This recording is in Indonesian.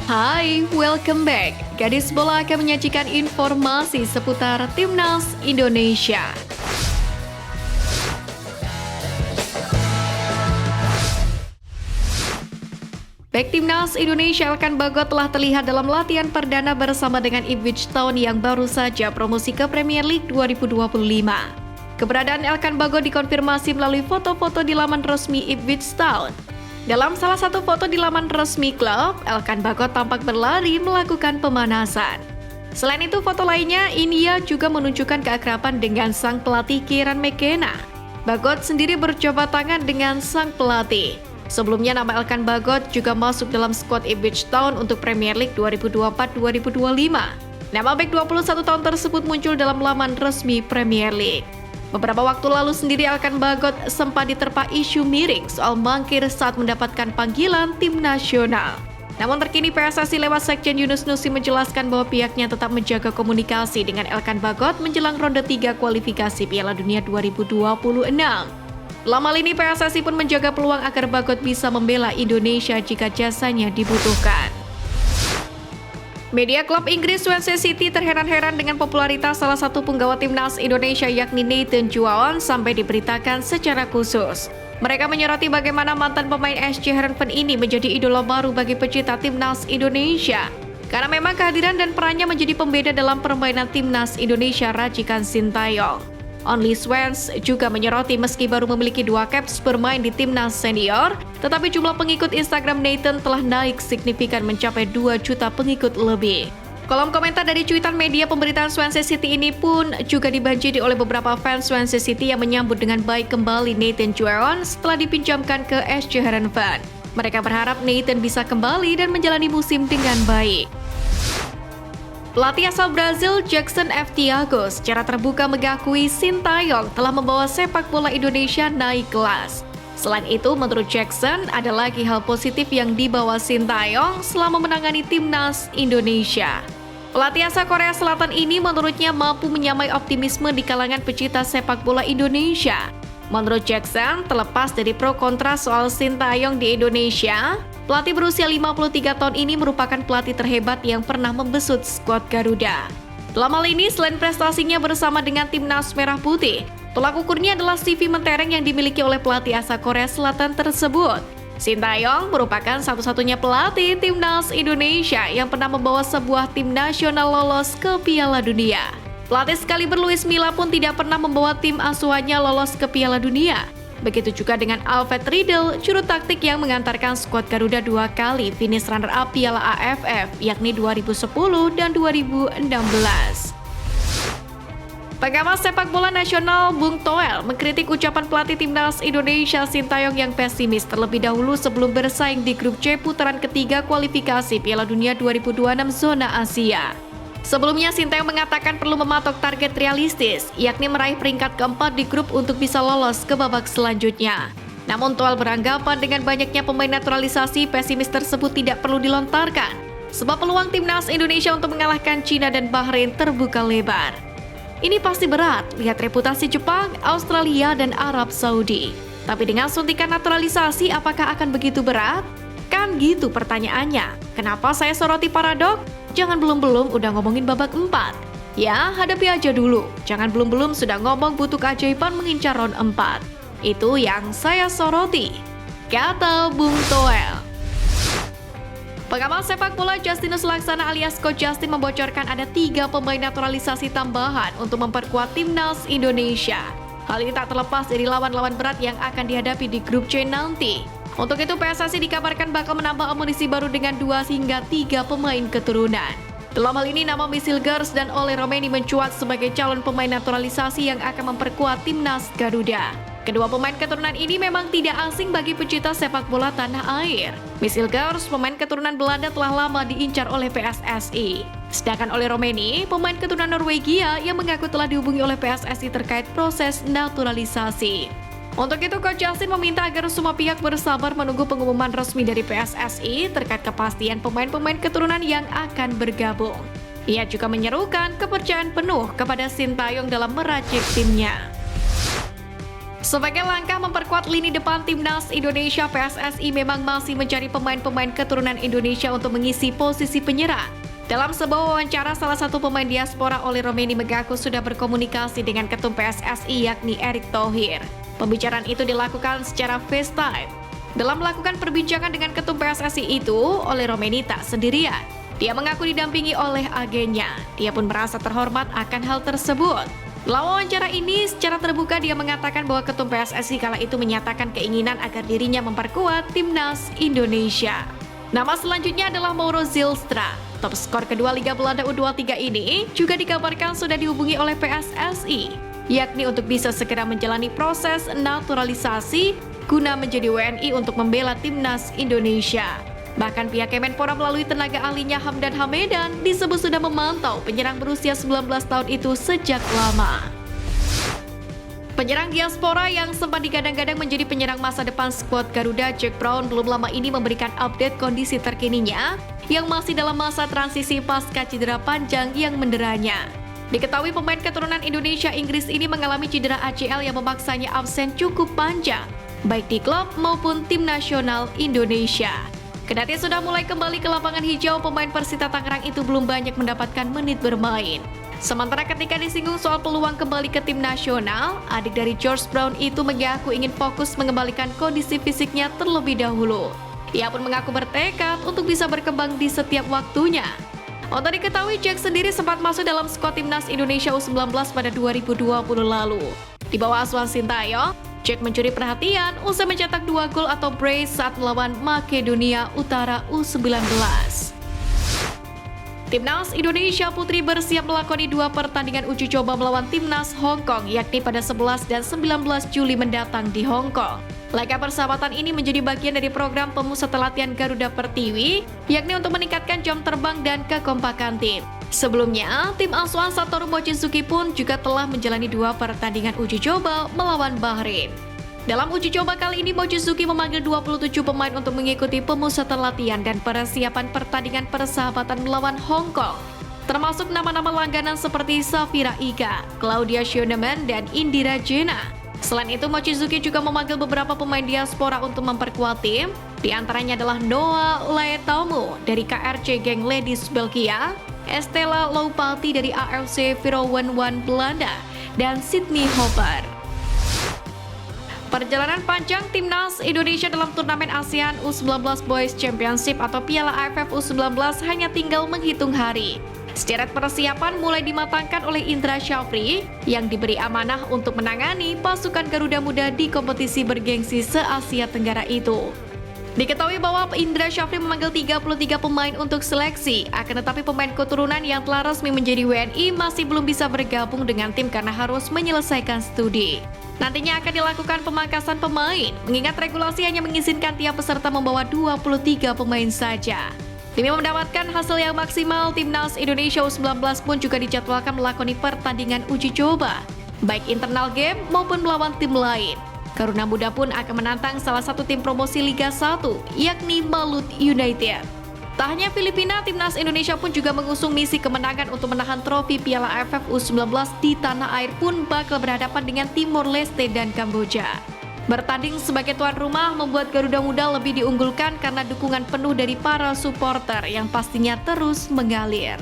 Hai, welcome back. Gadis Bola akan menyajikan informasi seputar Timnas Indonesia. Back Timnas Indonesia Elkan Bagot telah terlihat dalam latihan perdana bersama dengan Ipswich Town yang baru saja promosi ke Premier League 2025. Keberadaan Elkan Bagot dikonfirmasi melalui foto-foto di laman resmi Ipswich Town. Dalam salah satu foto di laman resmi klub, Elkan Bagot tampak berlari melakukan pemanasan. Selain itu, foto lainnya, India juga menunjukkan keakraban dengan sang pelatih Kieran McKenna. Bagot sendiri bercoba tangan dengan sang pelatih. Sebelumnya, nama Elkan Bagot juga masuk dalam skuad Ipswich Town untuk Premier League 2024-2025. Nama bek 21 tahun tersebut muncul dalam laman resmi Premier League. Beberapa waktu lalu sendiri Elkan Bagot sempat diterpa isu miring soal mangkir saat mendapatkan panggilan tim nasional. Namun terkini PSSI lewat Sekjen Yunus Nusi menjelaskan bahwa pihaknya tetap menjaga komunikasi dengan Elkan Bagot menjelang ronde 3 kualifikasi Piala Dunia 2026. Lama ini PSSI pun menjaga peluang agar Bagot bisa membela Indonesia jika jasanya dibutuhkan. Media klub Inggris Swansea City terheran-heran dengan popularitas salah satu penggawa timnas Indonesia yakni Nathan Juaon sampai diberitakan secara khusus. Mereka menyoroti bagaimana mantan pemain SC Heerenveen ini menjadi idola baru bagi pecinta timnas Indonesia. Karena memang kehadiran dan perannya menjadi pembeda dalam permainan timnas Indonesia racikan Sintayong. Only Swans juga menyoroti meski baru memiliki 2 caps bermain di timnas senior, tetapi jumlah pengikut Instagram Nathan telah naik signifikan mencapai 2 juta pengikut lebih. Kolom komentar dari cuitan media pemberitaan Swansea City ini pun juga dibanjiri oleh beberapa fans Swansea City yang menyambut dengan baik kembali Nathan Juaon setelah dipinjamkan ke SC Heerenveen. Mereka berharap Nathan bisa kembali dan menjalani musim dengan baik. Pelatih asal Brazil Jackson F. Thiago secara terbuka mengakui Sintayong telah membawa sepak bola Indonesia naik kelas. Selain itu, menurut Jackson, ada lagi hal positif yang dibawa Sintayong selama menangani timnas Indonesia. Pelatih asal Korea Selatan ini menurutnya mampu menyamai optimisme di kalangan pecinta sepak bola Indonesia. Menurut Jackson, terlepas dari pro kontra soal Sintayong di Indonesia, pelatih berusia 53 tahun ini merupakan pelatih terhebat yang pernah membesut skuad Garuda. Dalam hal ini, selain prestasinya bersama dengan timnas Merah Putih, tolak ukurnya adalah CV mentereng yang dimiliki oleh pelatih asal Korea Selatan tersebut. Sintayong merupakan satu-satunya pelatih timnas Indonesia yang pernah membawa sebuah tim nasional lolos ke Piala Dunia. Pelatih sekaliber Luis Milla pun tidak pernah membawa tim asuhannya lolos ke Piala Dunia. Begitu juga dengan Alfred Riedel, juru taktik yang mengantarkan skuad Garuda 2 kali finish runner-up Piala AFF, yakni 2010 dan 2016. Pengamat sepak bola nasional Bung Toel mengkritik ucapan pelatih timnas Indonesia Sintayong yang pesimis terlebih dahulu sebelum bersaing di grup C putaran ketiga kualifikasi Piala Dunia 2026 zona Asia. Sebelumnya, Sintayong mengatakan perlu mematok target realistis, yakni meraih peringkat keempat di grup untuk bisa lolos ke babak selanjutnya. Namun Toel beranggapan dengan banyaknya pemain naturalisasi, pesimis tersebut tidak perlu dilontarkan, sebab peluang timnas Indonesia untuk mengalahkan Cina dan Bahrain terbuka lebar. Ini pasti berat, lihat reputasi Jepang, Australia, dan Arab Saudi. Tapi dengan suntikan naturalisasi, apakah akan begitu berat? Kan gitu pertanyaannya. Kenapa saya soroti paradok? Jangan belum-belum udah ngomongin babak 4. Ya, hadapi aja dulu. Jangan belum-belum sudah ngomong butuh keajaiban mengincar round 4. Itu yang saya soroti, kata Bung Toel. Pengamat sepak bola Justinus Laksana alias Coach Justin membocorkan ada 3 pemain naturalisasi tambahan untuk memperkuat timnas Indonesia. Hal ini tak terlepas dari lawan-lawan berat yang akan dihadapi di grup C nanti. Untuk itu PSSI dikabarkan bakal menambah amunisi baru dengan 2 hingga 3 pemain keturunan. Dalam hal ini nama Misil Gers dan Ole Romeni mencuat sebagai calon pemain naturalisasi yang akan memperkuat timnas Garuda. Kedua pemain keturunan ini memang tidak asing bagi pecinta sepak bola tanah air. Misil Gers, pemain keturunan Belanda telah lama diincar oleh PSSI. Sedangkan Ole Romeni, pemain keturunan Norwegia yang mengaku telah dihubungi oleh PSSI terkait proses naturalisasi. Untuk itu, Coach Justin meminta agar semua pihak bersabar menunggu pengumuman resmi dari PSSI terkait kepastian pemain-pemain keturunan yang akan bergabung. Ia juga menyerukan kepercayaan penuh kepada Sintayong dalam meracik timnya. Sebagai langkah memperkuat lini depan timnas Indonesia, PSSI memang masih mencari pemain-pemain keturunan Indonesia untuk mengisi posisi penyerang. Dalam sebuah wawancara, salah satu pemain diaspora Oli Romeni mengaku sudah berkomunikasi dengan ketum PSSI yakni Erick Thohir. Pembicaraan itu dilakukan secara FaceTime. Dalam melakukan perbincangan dengan ketum PSSI itu, Oli Romeni tak sendirian. Dia mengaku didampingi oleh agennya. Dia pun merasa terhormat akan hal tersebut. Dalam wawancara ini, secara terbuka dia mengatakan bahwa ketum PSSI kala itu menyatakan keinginan agar dirinya memperkuat timnas Indonesia. Nama selanjutnya adalah Mauro Zylstra. Top skor kedua Liga Belanda U23 ini juga dikabarkan sudah dihubungi oleh PSSI, yakni untuk bisa segera menjalani proses naturalisasi guna menjadi WNI untuk membela timnas Indonesia. Bahkan pihak Kemenpora melalui tenaga ahlinya Hamdan Hamedan disebut sudah memantau penyerang berusia 19 tahun itu sejak lama. Penyerang diaspora yang sempat digadang-gadang menjadi penyerang masa depan skuad Garuda, Jack Brown belum lama ini memberikan update kondisi terkininya yang masih dalam masa transisi pasca cedera panjang yang menderanya. Diketahui pemain keturunan Indonesia Inggris ini mengalami cedera ACL yang memaksanya absen cukup panjang, baik di klub maupun tim nasional Indonesia. Kendati sudah mulai kembali ke lapangan hijau, pemain Persita Tangerang itu belum banyak mendapatkan menit bermain. Sementara ketika disinggung soal peluang kembali ke tim nasional, adik dari George Brown itu mengaku ingin fokus mengembalikan kondisi fisiknya terlebih dahulu. Ia pun mengaku bertekad untuk bisa berkembang di setiap waktunya. Untuk diketahui, Jack sendiri sempat masuk dalam skuad timnas Indonesia U19 pada 2020 lalu. Di bawah asuhan Sintayong, Jack mencuri perhatian usai mencetak 2 gol atau brace saat melawan Makedonia Utara U19. Timnas Indonesia Putri bersiap melakoni 2 pertandingan uji coba melawan Timnas Hong Kong, yakni pada 11 dan 19 Juli mendatang di Hong Kong. Laga persahabatan ini menjadi bagian dari program pemusat latihan Garuda Pertiwi, yakni untuk meningkatkan jam terbang dan kekompakan tim. Sebelumnya, tim asuhan Satoru Mochizuki pun juga telah menjalani 2 pertandingan uji coba melawan Bahrain. Dalam uji coba kali ini, Mochizuki memanggil 27 pemain untuk mengikuti pemusatan latihan dan persiapan pertandingan persahabatan melawan Hong Kong, termasuk nama-nama langganan seperti Safira Ika, Claudia Schönemann, dan Indira Jena. Selain itu, Mochizuki juga memanggil beberapa pemain diaspora untuk memperkuat tim. Di antaranya adalah Noah Laetamu dari KRC Genk Ladies Belgia, Estella Loupati dari AFC Vrouwenwan Belanda, dan Sydney Hopper. Perjalanan panjang timnas Indonesia dalam turnamen ASEAN U19 Boys Championship atau Piala AFF U19 hanya tinggal menghitung hari. Sederet persiapan mulai dimatangkan oleh Indra Syafri yang diberi amanah untuk menangani pasukan Garuda Muda di kompetisi bergengsi se-Asia Tenggara itu. Diketahui bahwa Indra Syafri memanggil 33 pemain untuk seleksi, akan tetapi pemain keturunan yang telah resmi menjadi WNI masih belum bisa bergabung dengan tim karena harus menyelesaikan studi. Nantinya akan dilakukan pemangkasan pemain, mengingat regulasi hanya mengizinkan tiap peserta membawa 23 pemain saja. Demi mendapatkan hasil yang maksimal, Timnas Indonesia U19 pun juga dijadwalkan melakoni pertandingan uji coba, baik internal game maupun melawan tim lain. Garuda Muda pun akan menantang salah satu tim promosi Liga 1, yakni Malut United. Tak hanya Filipina, Timnas Indonesia pun juga mengusung misi kemenangan untuk menahan trofi Piala AFF U19 di tanah air pun bakal berhadapan dengan Timor Leste dan Kamboja. Bertanding sebagai tuan rumah membuat Garuda Muda lebih diunggulkan karena dukungan penuh dari para supporter yang pastinya terus mengalir.